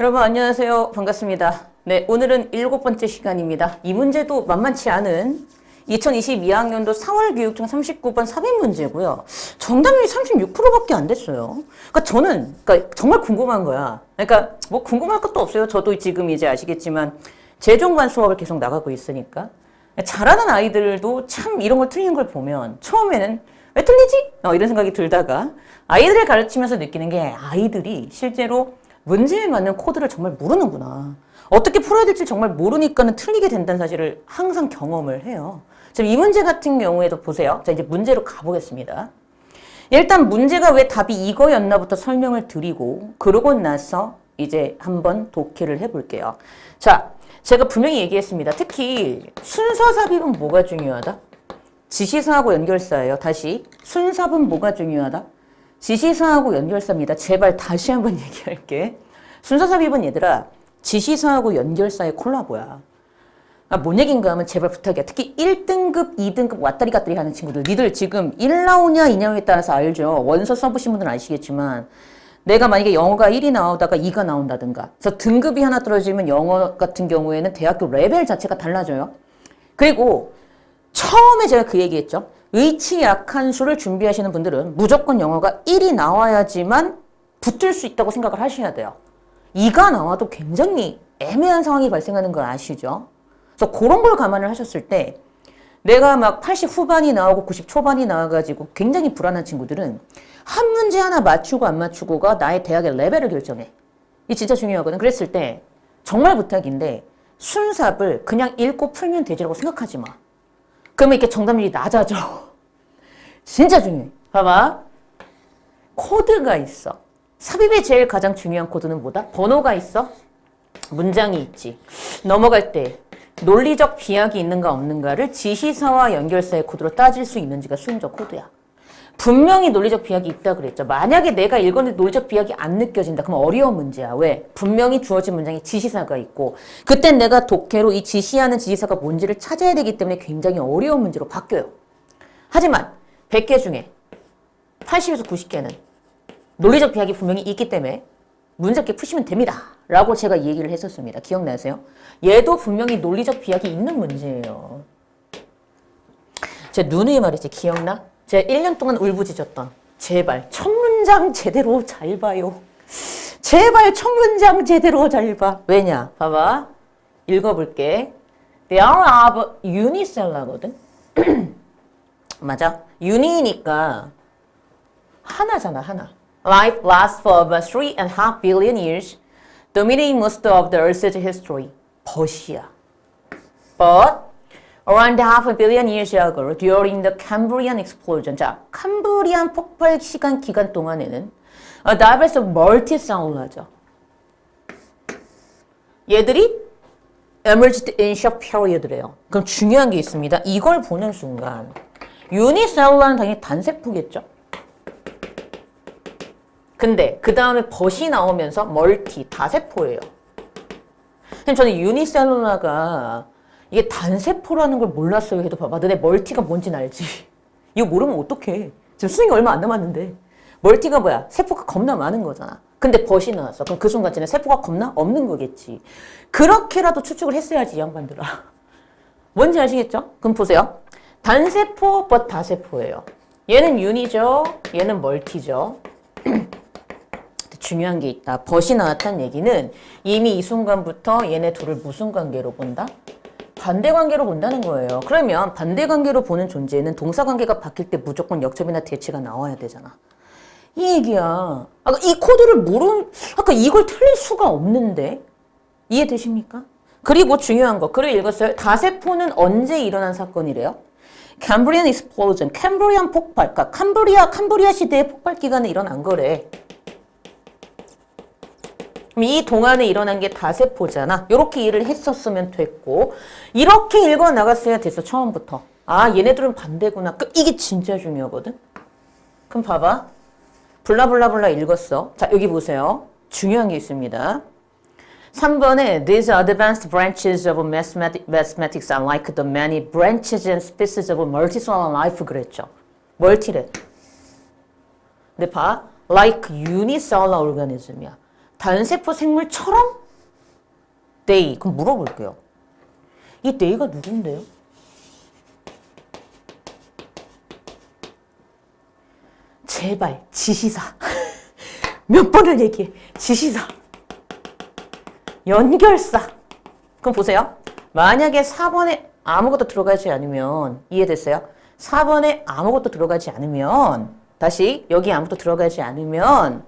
여러분 안녕하세요. 반갑습니다. 네, 오늘은 7번째 시간입니다. 이 문제도 만만치 않은 2022학년도 4월 교육중 39번 삽입 문제고요. 정답률이 36%밖에 안 됐어요. 그러니까 저는 정말 궁금한 거야. 그러니까 뭐 궁금할 것도 없어요. 저도 지금 이제 아시겠지만 재종반 수업을 계속 나가고 있으니까 잘하는 아이들도 참 이런 걸 틀리는 걸 보면 처음에는 왜 틀리지? 이런 생각이 들다가 아이들을 가르치면서 느끼는 게 아이들이 실제로 문제에 맞는 코드를 정말 모르는구나. 어떻게 풀어야 될지 정말 모르니까는 틀리게 된다는 사실을 항상 경험을 해요. 지금 이 문제 같은 경우에도 보세요. 자, 이제 문제로 가보겠습니다. 일단 문제가 왜 답이 이거였나부터 설명을 드리고 그러고 나서 이제 한번 독해를 해볼게요. 자, 제가 분명히 얘기했습니다. 특히 순서 삽입은 뭐가 중요하다? 지시사하고 연결사예요. 다시 순삽은 뭐가 중요하다? 지시사하고 연결사입니다. 제발 다시 한번 얘기할게. 순서 삽입은 얘들아 지시사하고 연결사의 콜라보야. 뭔 얘기인가 하면 제발 부탁이야. 특히 1등급, 2등급 왔다리 갔다리 하는 친구들. 니들 지금 1 나오냐 2 나오냐에 따라서 알죠. 원서 써보신 분들은 아시겠지만 내가 만약에 영어가 1이 나오다가 2가 나온다든가 그래서 등급이 하나 떨어지면 영어 같은 경우에는 대학교 레벨 자체가 달라져요. 그리고 처음에 제가 그 얘기했죠. 의치 약한 수를 준비하시는 분들은 무조건 영어가 1이 나와야지만 붙을 수 있다고 생각을 하셔야 돼요. 2가 나와도 굉장히 애매한 상황이 발생하는 걸 아시죠? 그래서 그런 걸 감안을 하셨을 때 내가 막 80 후반이 나오고 90 초반이 나와가지고 굉장히 불안한 친구들은 한 문제 하나 맞추고 안 맞추고가 나의 대학의 레벨을 결정해. 이게 진짜 중요하거든. 그랬을 때 정말 부탁인데 순삽을 그냥 읽고 풀면 되지라고 생각하지 마. 그러면 이렇게 정답률이 낮아져. 진짜 중요해. 봐봐. 코드가 있어. 삽입의 제일 가장 중요한 코드는 뭐다? 번호가 있어. 문장이 있지. 넘어갈 때 논리적 비약이 있는가 없는가를 지시사와 연결사의 코드로 따질 수 있는지가 수능적 코드야. 분명히 논리적 비약이 있다 그랬죠. 만약에 내가 읽었는데 논리적 비약이 안 느껴진다. 그럼 어려운 문제야. 왜? 분명히 주어진 문장에 지시사가 있고 그땐 내가 독해로 이 지시하는 지시사가 뭔지를 찾아야 되기 때문에 굉장히 어려운 문제로 바뀌어요. 하지만 100개 중에 80에서 90개는 논리적 비약이 분명히 있기 때문에 문제 있게 푸시면 됩니다. 라고 제가 이 얘기를 했었습니다. 기억나세요? 얘도 분명히 논리적 비약이 있는 문제예요. 제 누누이 말했지. 기억나? 제가 1년 동안 울부짖었던 제발 첫 문장 제대로 잘 봐요. 제발 첫 문장 제대로 잘 봐. 왜냐? 봐봐. 읽어볼게. They are of unicellar거든. 맞아. uni니까 하나잖아. 하나. Life lasts for about 3.5 billion years, dominating most of the Earth's history. But이야. But around half a billion years ago, during the Cambrian explosion. 자, 캄브리안 폭발 시간 기간 동안에는 a diverse multicellular죠. 얘들이 emerged in short period래요. 그럼 중요한 게 있습니다. 이걸 보는 순간 unicellular는 당연히 단세포겠죠. 근데 그 다음에 벗이 나오면서 멀티, 다세포예요. 저는 유니셀룰라가 이게 단세포라는 걸 몰랐어요 해도 봐봐. 너네 멀티가 뭔지는 알지? 이거 모르면 어떡해. 지금 수능이 얼마 안 남았는데. 멀티가 뭐야? 세포가 겁나 많은 거잖아. 근데 벗이 나왔어. 그럼 그 순간쯤에 세포가 겁나 없는 거겠지. 그렇게라도 추측을 했어야지 이 양반들아. 뭔지 아시겠죠? 그럼 보세요. 단세포, 벗 다세포예요. 얘는 윤이죠. 얘는 멀티죠. 중요한 게 있다. 벗이 나왔다는 얘기는 이미 이 순간부터 얘네 둘을 무슨 관계로 본다? 반대 관계로 본다는 거예요. 그러면 반대 관계로 보는 존재는 동사 관계가 바뀔 때 무조건 역접이나 대치가 나와야 되잖아. 이 얘기야. 아까 이 코드를 아까 이걸 틀릴 수가 없는데 이해되십니까? 그리고 중요한 거 글을 읽었어요. 다세포는 언제 일어난 사건이래요? Cambrian explosion, 캠브리안 폭발. 그러니까 캄브리아 시대의 폭발 기간에 일어난 거래. 이 동안에 일어난 게 다세포잖아. 이렇게 일을 했었으면 됐고 이렇게 읽어 나갔어야 됐어. 처음부터. 아 얘네들은 반대구나. 이게 진짜 중요하거든. 그럼 봐봐. 블라블라블라 읽었어. 자 여기 보세요. 중요한 게 있습니다. 3번에 These advanced branches of mathematics are like the many branches and species of multicellular life 그랬죠. 멀티래. 근데 봐. Like unicellular organism이야. 단세포 생물처럼? they. 그럼 물어볼게요. 이 they가 누군데요? 제발 지시사. 몇 번을 얘기해. 지시사. 연결사. 그럼 보세요. 만약에 4번에 아무것도 들어가지 않으면 이해됐어요? 4번에 아무것도 들어가지 않으면 다시 여기 아무것도 들어가지 않으면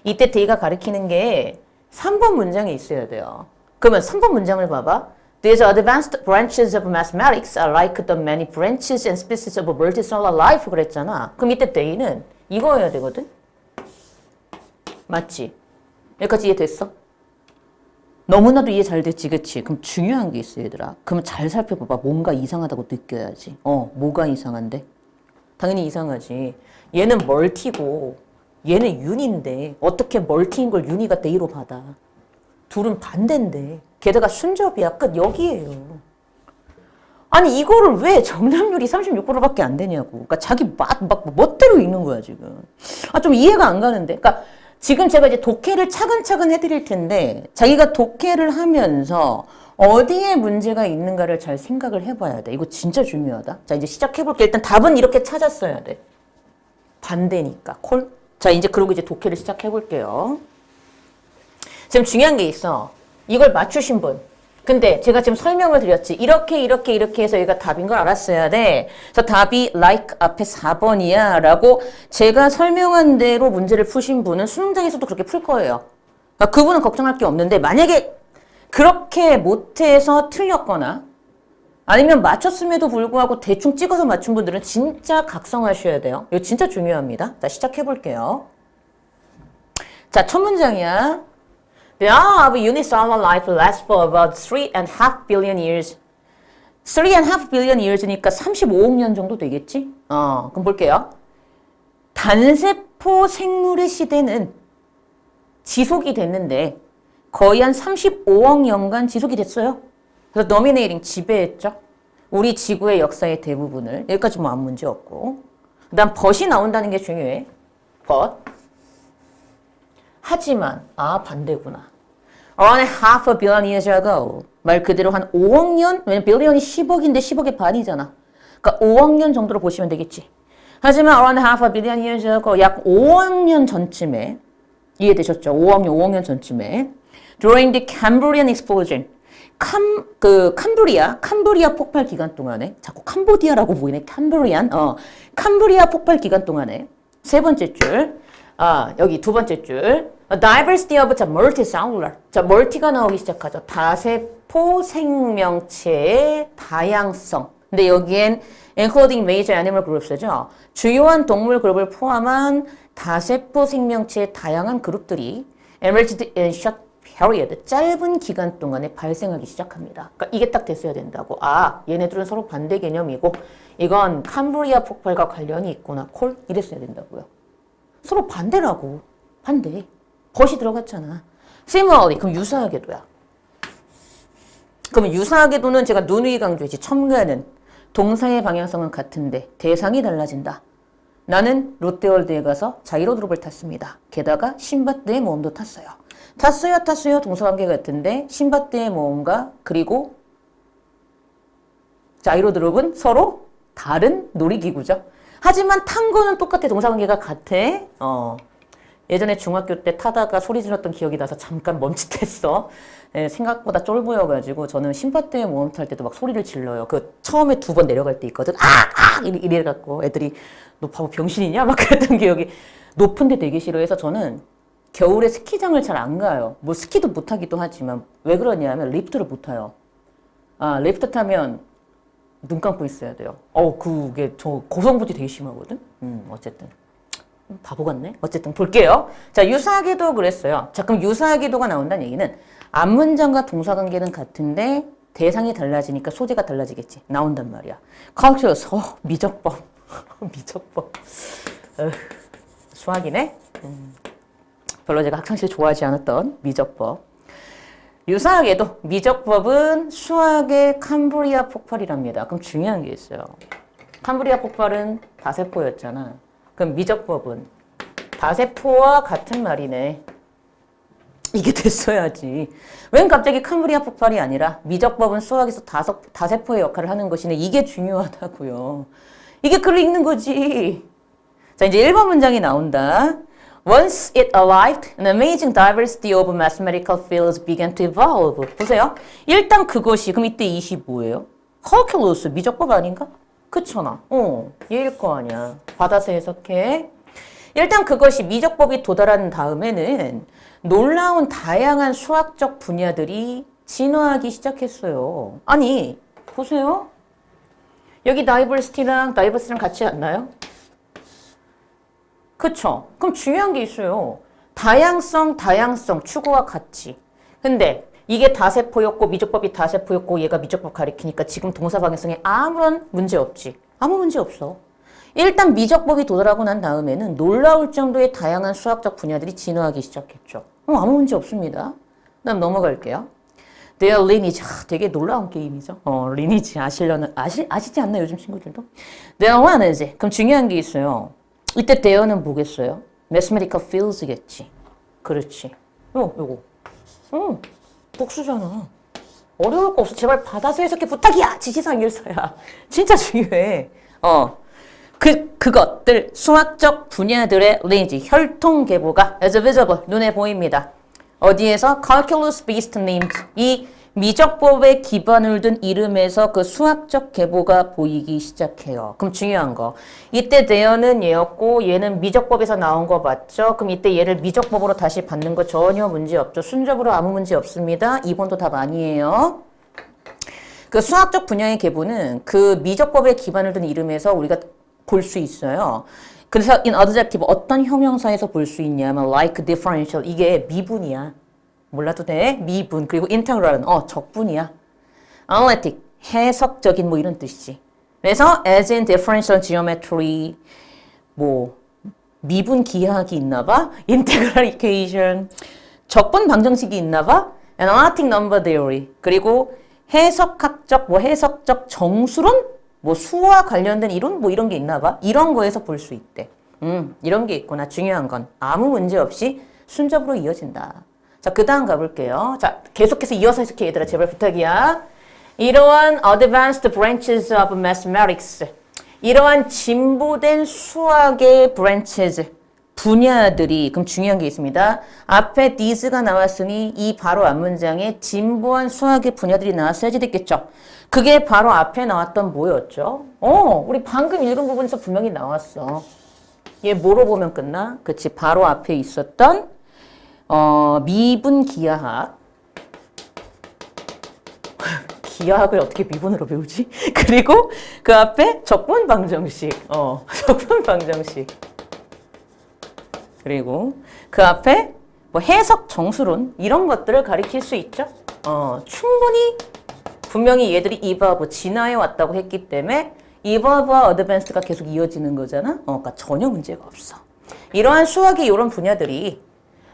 이때 they가 가리키는 게 3번 문장에 있어야 돼요. 그러면 3번 문장을 봐봐. These advanced branches of mathematics are like the many branches and species of multicellular life 그랬잖아. 그럼 이때 they는 이거여야 되거든? 맞지? 여기까지 이해됐어? 너무나도 이해 잘 됐지, 그치? 그럼 중요한 게 있어, 얘들아. 그럼 잘 살펴봐봐. 뭔가 이상하다고 느껴야지. 뭐가 이상한데? 당연히 이상하지. 얘는 멀티고, 얘는 윤인데, 어떻게 멀티인 걸 윤이가 데이로 받아? 둘은 반대인데, 게다가 순접이야. 끝, 여기에요. 아니, 이거를 왜 정답률이 36%밖에 안 되냐고. 그러니까 자기 멋대로 읽는 거야, 지금. 좀 이해가 안 가는데. 그러니까 지금 제가 이제 독해를 차근차근 해드릴 텐데 자기가 독해를 하면서 어디에 문제가 있는가를 잘 생각을 해봐야 돼. 이거 진짜 중요하다. 자, 이제 시작해볼게. 일단 답은 이렇게 찾았어야 돼. 반대니까. 콜? 자, 이제 그러고 이제 독해를 시작해볼게요. 지금 중요한 게 있어. 이걸 맞추신 분. 근데 제가 지금 설명을 드렸지. 이렇게 해서 얘가 답인 걸 알았어야 돼. 그래서 답이 like 앞에 4번이야 라고 제가 설명한 대로 문제를 푸신 분은 수능장에서도 그렇게 풀 거예요. 그러니까 그분은 걱정할 게 없는데 만약에 그렇게 못해서 틀렸거나 아니면 맞췄음에도 불구하고 대충 찍어서 맞춘 분들은 진짜 각성하셔야 돼요. 이거 진짜 중요합니다. 자, 시작해볼게요. 자, 첫 문장이야. The hour of unicellular life lasts for about 3.5 billion years. 3.5 billion years니까 35억 년 정도 되겠지? 그럼 볼게요. 단세포 생물의 시대는 지속이 됐는데 거의 한 35억 년간 지속이 됐어요. 그래서 dominating, 지배했죠. 우리 지구의 역사의 대부분을. 여기까지 뭐 아무 문제 없고. 그 다음 but이 나온다는 게 중요해. but. 하지만 반대구나. Around half a billion years ago. 말 그대로 한 5억 년? 왜냐면 billion이 10억인데 10억의 반이잖아. 그러니까 5억 년 정도로 보시면 되겠지. 하지만 around half a billion years ago. 약 5억 년 전쯤에 이해되셨죠? 5억 년 전쯤에 During the Cambrian explosion. 캄브리아 폭발 기간 동안에 자꾸 캄보디아라고 보이네. 캄브리아 폭발 기간 동안에 세 번째 줄. 여기 두 번째 줄. A diversity of multicellular. 자, 멀티가 나오기 시작하죠. 다세포 생명체의 다양성. 근데 여기엔 including major animal groups죠. 주요한 동물 그룹을 포함한 다세포 생명체의 다양한 그룹들이 emerged in short period. 짧은 기간 동안에 발생하기 시작합니다. 그러니까 이게 딱 됐어야 된다고. 얘네들은 서로 반대 개념이고 이건 캄브리아 폭발과 관련이 있구나. 콜? 이랬어야 된다고요. 서로 반대라고. 반대. 벗이 들어갔잖아. Similarly. 그럼 유사하게도야. 그러면 유사하게도는 제가 누누이 강조했지. 첨가는 동사의 방향성은 같은데 대상이 달라진다. 나는 롯데월드에 가서 자이로드롭을 탔습니다. 게다가 신밧드의 모험도 탔어요. 탔어요. 동사관계 같은데 신밧드의 모험과 그리고 자이로드롭은 서로 다른 놀이기구죠. 하지만 탄 거는 똑같아. 동사관계가 같아. 예전에 중학교 때 타다가 소리 질렀던 기억이 나서 잠깐 멈칫했어. 생각보다 쫄보여가지고 저는 신밧드의 모험 탈 때도 막 소리를 질러요. 그 처음에 2번 내려갈 때 있거든. 이래갖고 애들이 너 바보 병신이냐? 막 그랬던 기억이. 높은 데 되게 싫어해서 저는 겨울에 스키장을 잘 안 가요. 뭐 스키도 못하기도 하지만 왜 그러냐면 리프트를 못 타요. 리프트 타면 눈 감고 있어야 돼요. 그게 저 고성부지 되게 심하거든. 어쨌든 바보 같네. 어쨌든 볼게요. 자, 유사하게도 그랬어요. 자, 그럼 유사하게도가 나온다는 얘기는 앞문장과 동사관계는 같은데 대상이 달라지니까 소재가 달라지겠지. 나온단 말이야. cultures. 미적법. 미적법. 수학이네. 별로 제가 학창시절 좋아하지 않았던 미적법. 유사하게도 미적법은 수학의 캄브리아 폭발이랍니다. 그럼 중요한 게 있어요. 캄브리아 폭발은 다세포였잖아. 그럼 미적법은 다세포와 같은 말이네. 이게 됐어야지. 웬 갑자기 캄브리아 폭발이 아니라 미적법은 수학에서 다세포의 역할을 하는 것이네. 이게 중요하다고요. 이게 글을 읽는 거지. 자, 이제 1번 문장이 나온다. Once it arrived, an amazing diversity of mathematical fields began to evolve. 보세요. 일단 그것이, 그럼 이때 25예요. calculus, 미적법 아닌가? 그렇잖아. 얘일 거 아니야. 받아서 해석해. 일단 그것이 미적법이 도달한 다음에는 놀라운 다양한 수학적 분야들이 진화하기 시작했어요. 아니, 보세요. 여기 diversity랑 같이 안 나요? 그쵸? 그럼 중요한 게 있어요. 다양성 추구와 같이. 근데 이게 다세포였고 미적법이 다세포였고 얘가 미적법 가리키니까 지금 동사 방향성에 아무런 문제 없지. 아무 문제 없어. 일단 미적법이 도달하고 난 다음에는 놀라울 정도의 다양한 수학적 분야들이 진화하기 시작했죠. 아무 문제 없습니다. 그다음 넘어갈게요. Their lineage. 되게 놀라운 게임이죠. lineage 아시지 않나 요즘 친구들도? Their lineage. 그럼 중요한 게 있어요. 이때 their는 뭐겠어요? Mathematical fields겠지. 그렇지. 요거. 복수잖아. 어려울 거 없어. 제발 받아서 해석해. 부탁이야. 지시상 일서야. 진짜 중요해. 그것들 수학적 분야들의 lineage 혈통 계보가 as visible 눈에 보입니다. 어디에서? calculus based names 이 미적법에 기반을 둔 이름에서 그 수학적 계보가 보이기 시작해요. 그럼 중요한 거. 이때 there는 얘였고 얘는 미적법에서 나온 거 맞죠? 그럼 이때 얘를 미적법으로 다시 받는 거 전혀 문제 없죠. 순접으로 아무 문제 없습니다. 2번도 답 아니에요. 그 수학적 분야의 계보는 그 미적법에 기반을 둔 이름에서 우리가 볼 수 있어요. 그래서 in adjective 어떤 형용사에서 볼 수 있냐면 like, differential 이게 미분이야. 몰라도 돼. 미분. 그리고 integral은 적분이야. analytic 해석적인 뭐 이런 뜻이지. 그래서 as in differential geometry 미분 기하학이 있나 봐. integral equation 적분 방정식이 있나 봐. analytic number theory 그리고 해석적 정수론 수와 관련된 이론 이런 게 있나 봐. 이런 거에서 볼 수 있대. 이런 게 있구나. 중요한 건 아무 문제 없이 순접으로 이어진다. 자, 그 다음 가볼게요. 자, 계속해서 이어서 해석해 얘들아. 제발 부탁이야. 이러한 advanced branches of mathematics 이러한 진보된 수학의 branches 분야들이 그럼 중요한 게 있습니다. 앞에 these가 나왔으니 이 바로 앞 문장에 진보한 수학의 분야들이 나왔어야지 됐겠죠. 그게 바로 앞에 나왔던 뭐였죠? 우리 방금 읽은 부분에서 분명히 나왔어. 얘 뭐로 보면 끝나? 그치, 바로 앞에 있었던 미분 기하학. 기하학을 어떻게 미분으로 배우지? 그리고 그 앞에 적분 방정식. 적분 방정식. 그리고 그 앞에 해석 정수론 이런 것들을 가리킬 수 있죠. 충분히 분명히 얘들이 evolve 진화해 왔다고 했기 때문에 evolve와 advanced가 계속 이어지는 거잖아. 그러니까 전혀 문제가 없어. 이러한 수학의 이런 분야들이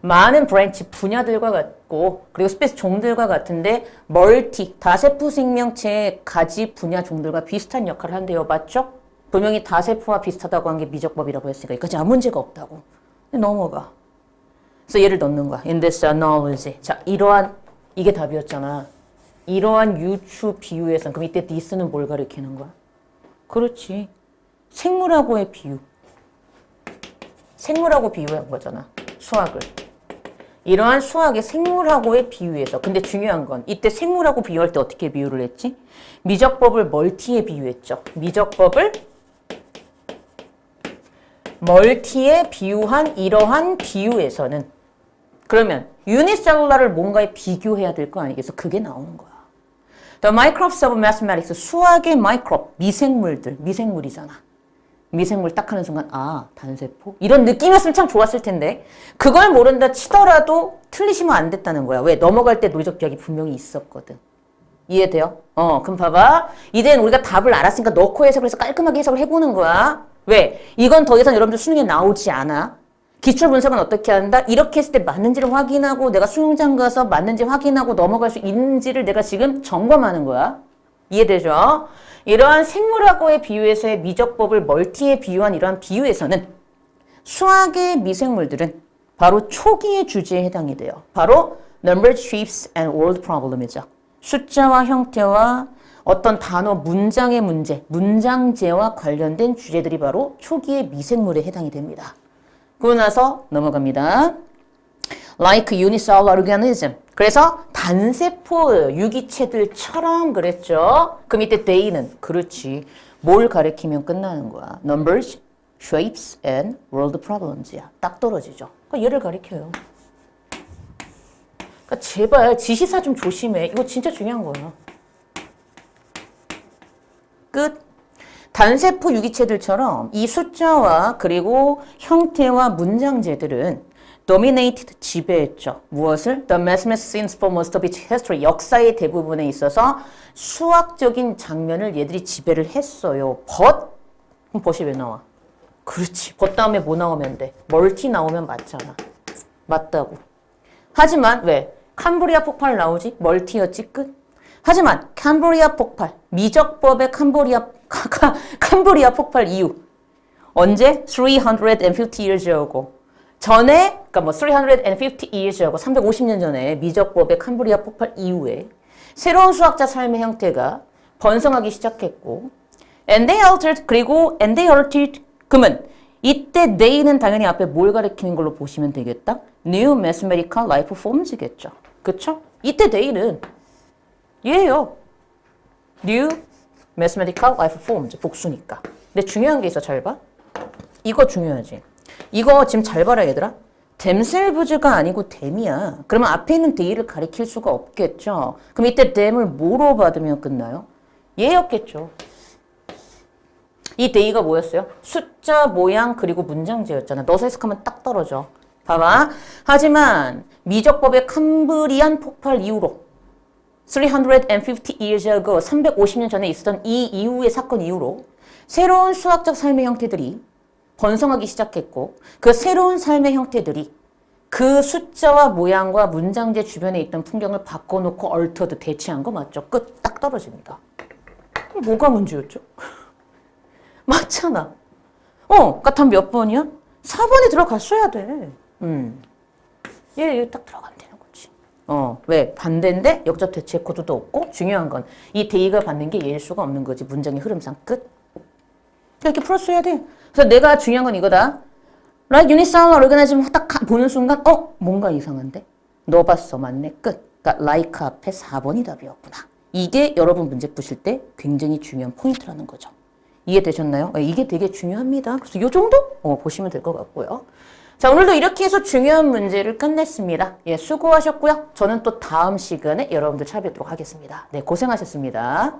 많은 브랜치 분야들과 같고 그리고 스페이스 종들과 같은데 멀티 다세포 생명체의 가지 분야 종들과 비슷한 역할을 한대요. 맞죠? 분명히 다세포와 비슷하다고 한 게 미적법이라고 했으니까 여기까지 아무 문제가 없다고. 넘어가. 그래서 얘를 넣는 거야. In this analogy. 자, 이게 답이었잖아. 이러한 유추 비유에선 그럼 이때 this는 뭘 가리키는 거야? 그렇지. 생물하고의 비유. 생물하고 비유한 거잖아. 수학을. 이러한 수학의 생물하고의 비유에서. 근데 중요한 건 이때 생물하고 비유할 때 어떻게 비유를 했지? 미적법을 멀티에 비유했죠. 미적법을 멀티에 비유한 이러한 비유에서는 그러면 유니셀룰라를 뭔가에 비교해야 될 거 아니겠어? 그게 나오는 거야. The microbes of mathematics, 수학의 microbe, 미생물이잖아. 미생물 딱 하는 순간 단세포? 이런 느낌이었으면 참 좋았을 텐데 그걸 모른다 치더라도 틀리시면 안 됐다는 거야. 왜? 넘어갈 때 논리적 비약이 분명히 있었거든. 이해돼요? 그럼 봐봐. 이제는 우리가 답을 알았으니까 넣고 해석을 해서 깔끔하게 해석을 해보는 거야. 왜? 이건 더 이상 여러분들 수능에 나오지 않아. 기출 분석은 어떻게 한다? 이렇게 했을 때 맞는지를 확인하고 내가 수능장 가서 맞는지 확인하고 넘어갈 수 있는지를 내가 지금 점검하는 거야. 이해되죠? 이러한 생물하고의 비유에서의 미적법을 멀티에 비유한 이러한 비유에서는 수학의 미생물들은 바로 초기의 주제에 해당이 돼요. 바로 number, shapes, and word problem이죠. 숫자와 형태와 어떤 단어, 문장의 문제, 문장제와 관련된 주제들이 바로 초기의 미생물에 해당이 됩니다. 그러고 나서 넘어갑니다. Like unicellular organism. 그래서 단세포 유기체들처럼 그랬죠. 그 밑에 they는 그렇지. 뭘 가리키면 끝나는 거야. Numbers, shapes, and word problems야. 딱 떨어지죠. 그러니까 얘를 가리켜요. 그러니까 제발 지시사 좀 조심해. 이거 진짜 중요한 거야. 끝. 단세포 유기체들처럼 이 숫자와 그리고 형태와 문장제들은 dominated, 지배했죠. 무엇을? The mathematics since for most of its history. 역사의 대부분에 있어서 수학적인 장면을 얘들이 지배를 했어요. but? 그럼 but이 왜 나와? 그렇지. but 다음에 뭐 나오면 돼? 멀티 나오면 맞잖아. 맞다고. 하지만 왜? 캄브리아 폭발 나오지? 멀티였지 끝. 하지만 캄브리아 폭발, 미적법의 캄브리아 폭발 이후 언제? 350 years ago. 전에, 그러니까 뭐 350 years ago, 350년 전에 미적법의 캄브리아 폭발 이후에 새로운 수학자 삶의 형태가 번성하기 시작했고 and they altered, 그리고 and they altered, 그러면 이때 they는 당연히 앞에 뭘 가리키는 걸로 보시면 되겠다? New mathematical life forms겠죠. 그쵸? 이때 they는 얘예요. New mathematical life forms, 복수니까. 근데 중요한 게 있어, 잘 봐. 이거 중요하지. 이거 지금 잘 봐라 얘들아. themselves가 아니고 them이야. 그러면 앞에 있는 they를 가리킬 수가 없겠죠. 그럼 이때 them을 뭐로 받으면 끝나요? 얘였겠죠. 이 they가 뭐였어요? 숫자, 모양, 그리고 문장제였잖아. 넣어서 해석하면 딱 떨어져. 봐봐. 하지만 미적법의 캄브리안 폭발 이후로 350 years ago, 350년 전에 있었던 이 이후의 사건 이후로 새로운 수학적 삶의 형태들이 번성하기 시작했고 그 새로운 삶의 형태들이 그 숫자와 모양과 문장제 주변에 있던 풍경을 바꿔놓고 얼터드 대체한 거 맞죠? 끝 딱 떨어집니다. 뭐가 문제였죠? 맞잖아. 그러니까 답 몇 번이야? 4번에 들어갔어야 돼. 얘 딱 들어가면 되는 거지. 왜? 반대인데 역적 대체 코드도 없고 중요한 건 이 대의가 받는 게 얘일 수가 없는 거지. 문장의 흐름상 끝. 이렇게 풀었어야 돼. 그래서 내가 중요한 건 이거다. Like unicellular organism 딱 보는 순간 뭔가 이상한데? 너 봤어. 맞네. 끝. 그러니까 like 앞에 4번이 답이었구나. 이게 여러분 문제 푸실 때 굉장히 중요한 포인트라는 거죠. 이해되셨나요? 이게 되게 중요합니다. 그래서 이 정도 보시면 될 것 같고요. 자, 오늘도 이렇게 해서 중요한 문제를 끝냈습니다. 예, 수고하셨고요. 저는 또 다음 시간에 여러분들 찾아뵙도록 하겠습니다. 네, 고생하셨습니다.